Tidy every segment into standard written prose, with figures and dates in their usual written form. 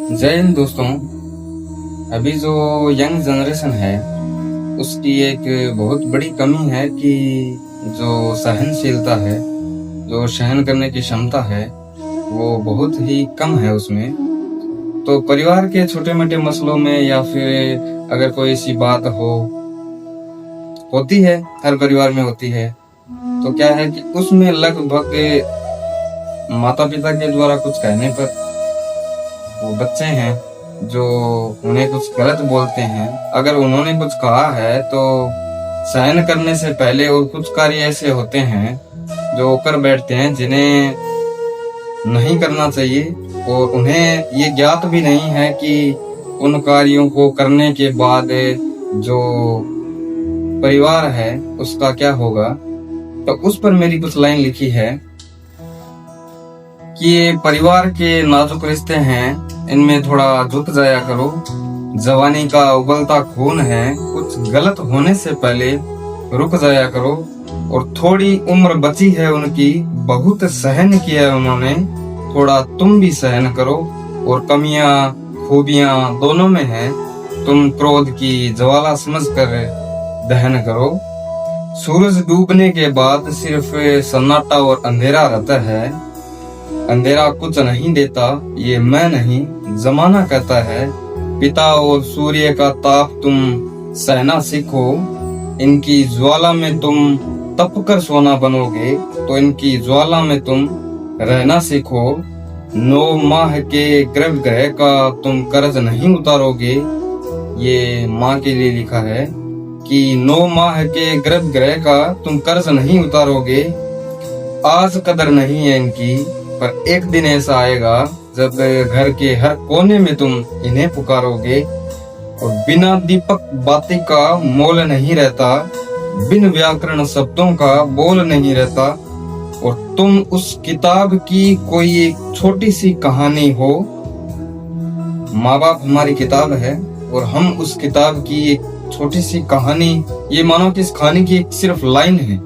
जय हिंद दोस्तों। अभी जो यंग जनरेशन है उसकी एक बहुत बड़ी कमी है कि जो सहनशीलता है, जो सहन करने की क्षमता है वो बहुत ही कम है उसमें। तो परिवार के छोटे मोटे मसलों में या फिर अगर कोई ऐसी बात होती है, हर परिवार में होती है, तो क्या है कि उसमें लगभग माता पिता के द्वारा कुछ कहने पर वो बच्चे हैं जो उन्हें कुछ गलत बोलते हैं, अगर उन्होंने कुछ कहा है तो सहन करने से पहले और कुछ कार्य ऐसे होते हैं जो कर बैठते हैं जिन्हें नहीं करना चाहिए, और उन्हें ये ज्ञात भी नहीं है कि उन कार्यों को करने के बाद जो परिवार है उसका क्या होगा। तो उस पर मेरी कुछ लाइन लिखी है कि ये परिवार के नाजुक रिश्ते हैं, इनमें थोड़ा झुक जाया करो। जवानी का उबलता खून है, कुछ गलत होने से पहले रुक जाया करो। और थोड़ी उम्र बची है उनकी, बहुत सहन किया है उन्होंने, थोड़ा तुम भी सहन करो। और कमियां खूबियां दोनों में है, तुम क्रोध की ज्वाला समझकर दहन करो। सूरज डूबने के बाद सिर्फ सन्नाटा और अंधेरा रहता है। अंधेरा कुछ नहीं देता, ये मैं नहीं जमाना कहता है। पिता और सूर्य का ताप तुम सहना सीखो, इनकी ज्वाला में तुम तप कर सोना बनोगे, तो इनकी ज्वाला में तुम रहना सीखो। 9 माह के गर्भगृह का तुम कर्ज नहीं उतारोगे। ये माँ के लिए लिखा है कि 9 माह के गर्भगृह का तुम कर्ज नहीं उतारोगे। आज कदर नहीं है इनकी, पर एक दिन ऐसा आएगा जब घर के हर कोने में तुम इन्हें पुकारोगे। और बिना दीपक बाती का मोल नहीं रहता, बिन व्याकरण शब्दों का बोल नहीं रहता। और तुम उस किताब की कोई एक छोटी सी कहानी हो। माँ बाप हमारी किताब है और हम उस किताब की एक छोटी सी कहानी, ये मानो कि इस कहानी की एक सिर्फ लाइन है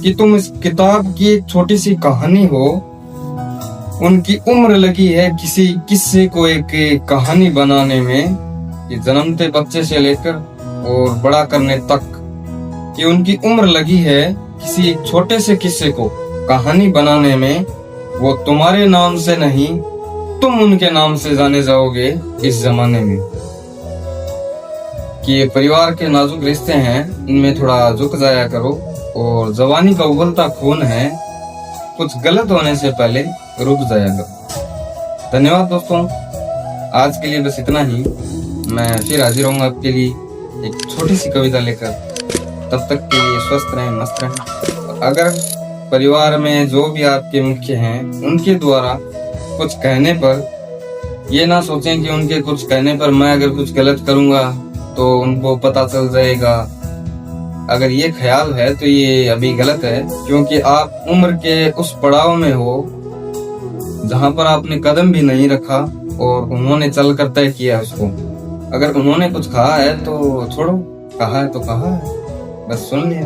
कि तुम इस किताब की एक छोटी सी कहानी हो। उनकी उम्र लगी है किसी किस्से को एक कहानी बनाने में, कि जन्मते बच्चे से लेकर और बड़ा करने तक, कि उनकी उम्र लगी है किसी एक छोटे से किस्से को कहानी बनाने में। वो तुम्हारे नाम से नहीं, तुम उनके नाम से जाने जाओगे इस जमाने में। कि ये परिवार के नाजुक रिश्ते हैं, इनमें थोड़ा झुक जाया करो। और जवानी का उबलता खून है, कुछ गलत होने से पहले रुक जाएगा। धन्यवाद दोस्तों, आज के लिए बस इतना ही। मैं फिर हाजिर होऊंगा आपके लिए एक छोटी सी कविता लेकर। तब तक के लिए स्वस्थ रहें, मस्त रहें। अगर परिवार में जो भी आपके मुख्य हैं उनके द्वारा कुछ कहने पर ये ना सोचें कि उनके कुछ कहने पर मैं अगर कुछ गलत करूंगा तो उनको पता चल जाएगा। अगर ये ख्याल है तो ये अभी गलत है, क्योंकि आप उम्र के उस पड़ाव में हो जहां पर आपने कदम भी नहीं रखा और उन्होंने चल कर तय किया उसको। अगर उन्होंने कुछ कहा है तो छोड़ो, कहा है तो कहा है, बस सुन लिया।